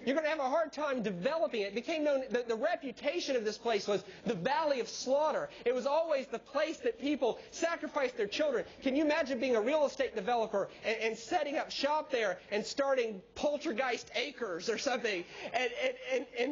You're going to have a hard time developing it. It became known, the reputation of this place was the Valley of Slaughter. It was always the place that people sacrificed their children. Can you imagine being a real estate developer and setting up shop there and starting Poltergeist Acres or something? And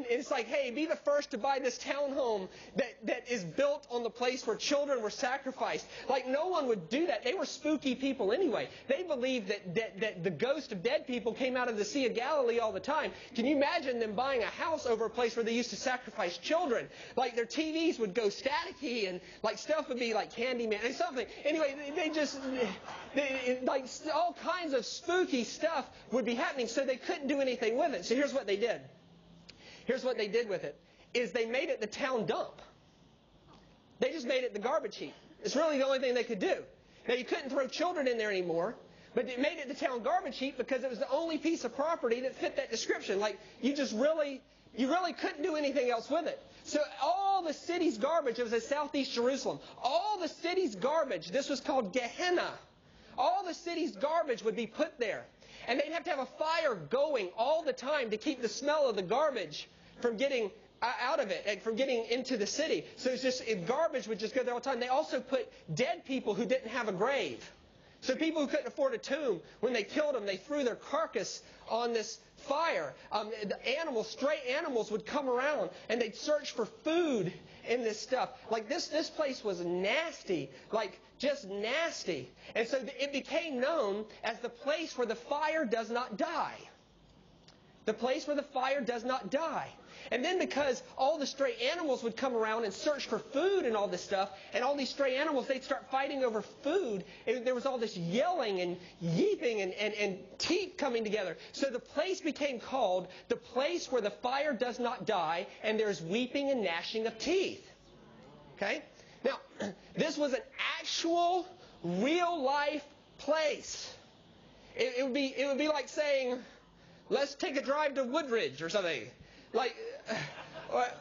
it's like, hey, be the first to buy this townhome that is built on the place where children were sacrificed. Like, no one would do that. They were spooky people anyway. They believed that the ghost of dead people came out of the Sea of Galilee all the time. Can you imagine them buying a house over a place where they used to sacrifice children? Like, their TVs would go staticky and like stuff would be like Candyman and something. Anyway, like all kinds of spooky stuff would be happening, so they couldn't do anything with it. So here's what they did. Here's what they did with it, is they made it the town dump. They just made it the garbage heap. It's really the only thing they could do. Now, you couldn't throw children in there anymore, but it made it the town garbage heap because it was the only piece of property that fit that description. Like, you really couldn't do anything else with it. So all the city's garbage, it was in southeast Jerusalem, all the city's garbage, this was called Gehenna. All the city's garbage would be put there. And they'd have to have a fire going all the time to keep the smell of the garbage from getting out of it and from getting into the city. So it's just, garbage would just go there all the time. They also put dead people who didn't have a grave. So people who couldn't afford a tomb, when they killed them, they threw their carcass on this fire. The animals, stray animals would come around and they'd search for food in this stuff. Like this place was nasty, like just nasty. And so it became known as the place where the fire does not die. The place where the fire does not die. And then because all the stray animals would come around and search for food and all this stuff, and all these stray animals, they'd start fighting over food, and there was all this yelling and yeeping and teeth coming together. So the place became called the place where the fire does not die, and there's weeping and gnashing of teeth. Okay? Now, this was an actual, real-life place. It would be like saying, let's take a drive to Woodridge or something. Like,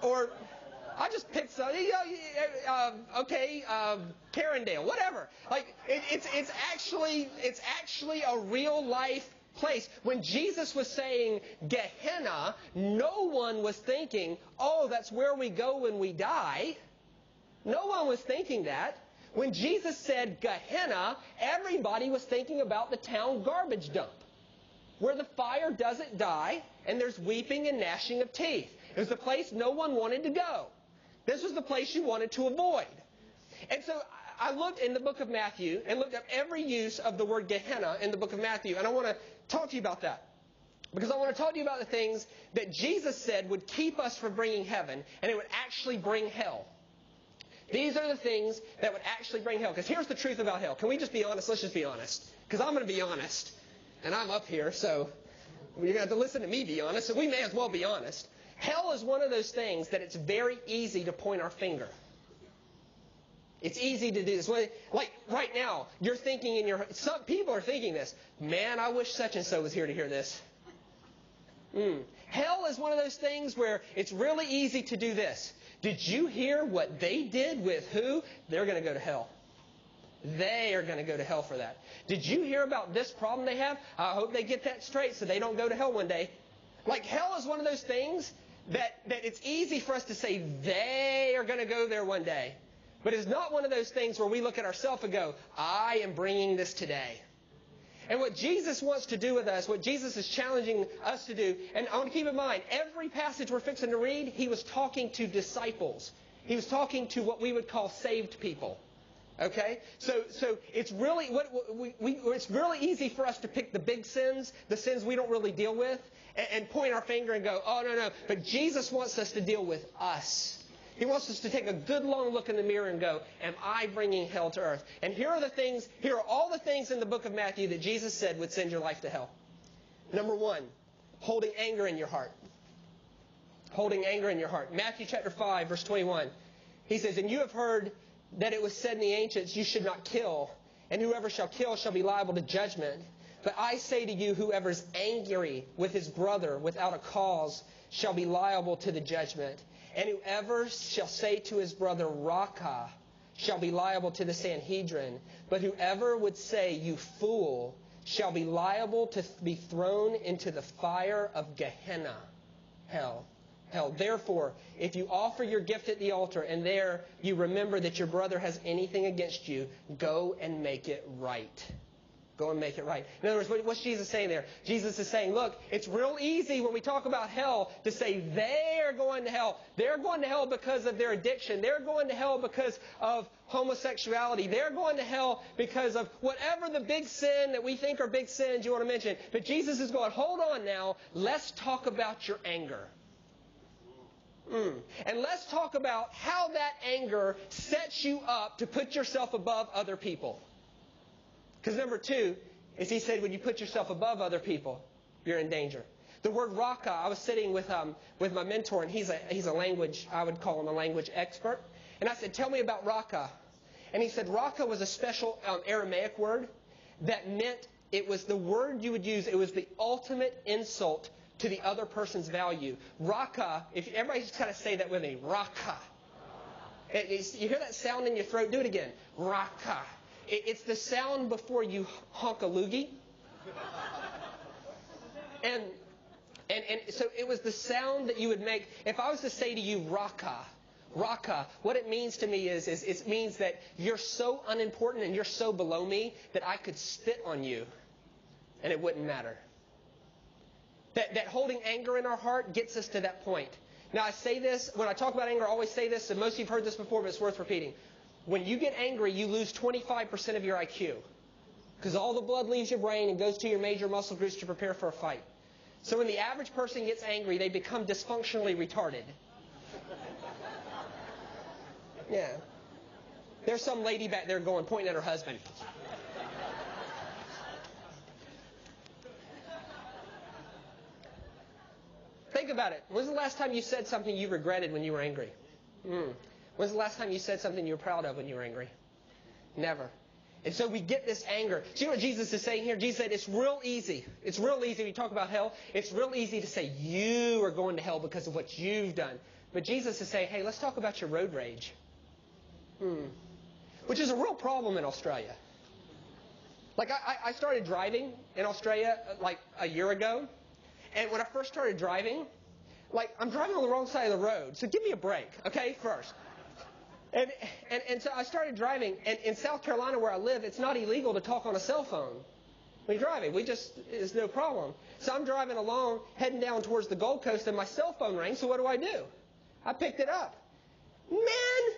or I just picked some, Carindale, whatever. Like, it's actually a real life place. When Jesus was saying Gehenna, no one was thinking, oh, that's where we go when we die. No one was thinking that. When Jesus said Gehenna, everybody was thinking about the town garbage dump, where the fire doesn't die, and there's weeping and gnashing of teeth. It was the place no one wanted to go. This was the place you wanted to avoid. And so I looked in the book of Matthew and looked up every use of the word Gehenna in the book of Matthew, and I want to talk to you about that. Because I want to talk to you about the things that Jesus said would keep us from bringing heaven, and it would actually bring hell. These are the things that would actually bring hell. Because here's the truth about hell. Can we just be honest? Let's just be honest. Because I'm going to be honest. And I'm up here, so you're going to have to listen to me be honest, so we may as well be honest. Hell is one of those things that it's very easy to point our finger. It's easy to do this. Like right now, you're thinking in your... Some people are thinking this. Man, I wish such and so was here to hear this. Hell is one of those things where it's really easy to do this. Did you hear what they did with who? They're going to go to hell. They are going to go to hell for that. Did you hear about this problem they have? I hope they get that straight so they don't go to hell one day. Like, hell is one of those things that it's easy for us to say they are going to go there one day. But it's not one of those things where we look at ourselves and go, I am bringing this today. And what Jesus wants to do with us, what Jesus is challenging us to do, and I want to keep in mind, every passage we're fixing to read, he was talking to disciples. He was talking to what we would call saved people. Okay? So it's really it's really easy for us to pick the big sins, the sins we don't really deal with, and point our finger and go, oh, no. But Jesus wants us to deal with us. He wants us to take a good long look in the mirror and go, am I bringing hell to earth? And here are all the things in the book of Matthew that Jesus said would send your life to hell. Number one, holding anger in your heart. Holding anger in your heart. Matthew chapter 5, verse 21. He says, and you have heard that it was said in the ancients, you should not kill, and whoever shall kill shall be liable to judgment. But I say to you, whoever is angry with his brother without a cause shall be liable to the judgment. And whoever shall say to his brother, Raca, shall be liable to the Sanhedrin. But whoever would say, you fool, shall be liable to be thrown into the fire of Gehenna. hell. Hell. Therefore, if you offer your gift at the altar and there you remember that your brother has anything against you, go and make it right. Go and make it right. In other words, what's Jesus saying there? Jesus is saying, look, it's real easy when we talk about hell to say they're going to hell. They're going to hell because of their addiction. They're going to hell because of homosexuality. They're going to hell because of whatever the big sin that we think are big sins you want to mention. But Jesus is going, hold on now. Let's talk about your anger. And let's talk about how that anger sets you up to put yourself above other people. Because number 2 is he said when you put yourself above other people, you're in danger. The word raka, I was sitting with my mentor, and he's a language, I would call him a language expert. And I said, tell me about raka. And he said raka was a special Aramaic word that meant it was the word you would use. It was the ultimate insult to the other person's value. Raka, if everybody just kind of say that with me, raka. You hear that sound in your throat? Do it again. Raka. It's the sound before you honk a loogie. And so it was the sound that you would make. If I was to say to you, Raka, what it means to me is it means that you're so unimportant and you're so below me that I could spit on you and it wouldn't matter. That holding anger in our heart gets us to that point. Now I say this, when I talk about anger, I always say this, and most of you have heard this before, but it's worth repeating. When you get angry, you lose 25% of your IQ. Because all the blood leaves your brain and goes to your major muscle groups to prepare for a fight. So when the average person gets angry, they become dysfunctionally retarded. Yeah. There's some lady back there pointing at her husband. Think about it. When's the last time you said something you regretted when you were angry? When's the last time you said something you were proud of when you were angry? Never. And so we get this anger. Do you know what Jesus is saying here? Jesus said it's real easy. It's real easy when you talk about hell. It's real easy to say you are going to hell because of what you've done. But Jesus is saying, hey, let's talk about your road rage. Which is a real problem in Australia. Like I started driving in Australia like a year ago. And when I first started driving, like I'm driving on the wrong side of the road. So give me a break, okay, first. And so I started driving, and in South Carolina where I live, it's not illegal to talk on a cell phone when you're driving. It's no problem. So I'm driving along, heading down towards the Gold Coast, and my cell phone rang, so what do? I picked it up. Man,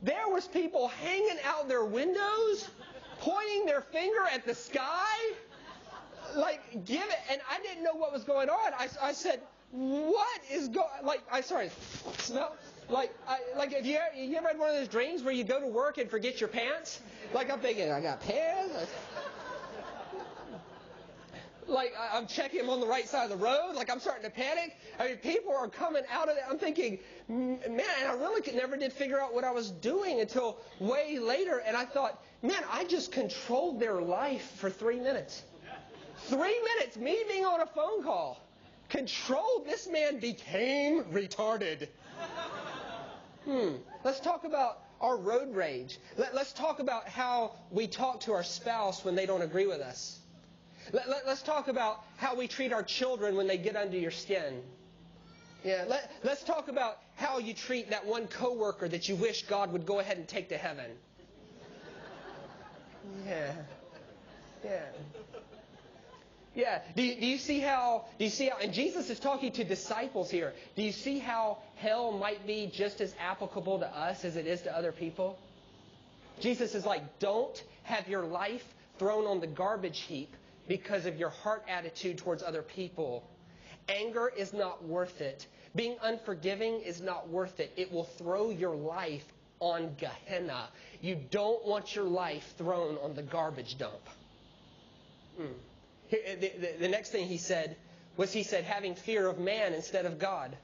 there was people hanging out their windows, pointing their finger at the sky, like, give it, and I didn't know what was going on. I said, what is going, smell? Like, have you ever had one of those dreams where you go to work and forget your pants? Like, I'm thinking, I got pants? Like, I'm checking them on the right side of the road. Like, I'm starting to panic. I mean, people are coming out of it. I'm thinking, man, I really never did figure out what I was doing until way later. And I thought, man, I just controlled their life for 3 minutes. 3 minutes, me being on a phone call. Controlled. This man became retarded. Let's talk about our road rage. Let's talk about how we talk to our spouse when they don't agree with us. Let's talk about how we treat our children when they get under your skin. Yeah. Let's talk about how you treat that one coworker that you wish God would go ahead and take to heaven. Yeah. Yeah. Do you see how, and Jesus is talking to disciples here. Do you see how hell might be just as applicable to us as it is to other people? Jesus is like, don't have your life thrown on the garbage heap because of your heart attitude towards other people. Anger is not worth it. Being unforgiving is not worth it. It will throw your life on Gehenna. You don't want your life thrown on the garbage dump. The next thing he said was having fear of man instead of God.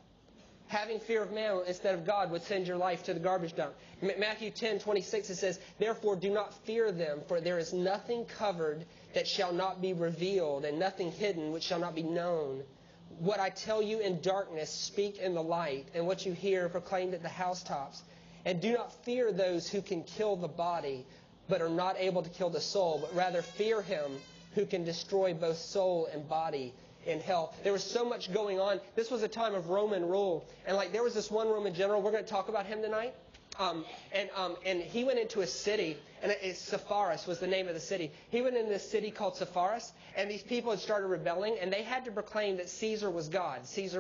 Having fear of man instead of God would send your life to the garbage dump. Matthew 10:26 it says, therefore do not fear them, for there is nothing covered that shall not be revealed, and nothing hidden which shall not be known. What I tell you in darkness, speak in the light, and what you hear proclaimed at the housetops. And do not fear those who can kill the body, but are not able to kill the soul, but rather fear him who can destroy both soul and body in hell. There was so much going on. This was a time of Roman rule. And like there was this one Roman general, we're going to talk about him tonight. And he went into a city, and Sepphoris was the name of the city. He went into this city called Sepphoris, and these people had started rebelling, and they had to proclaim that Caesar was God. Caesar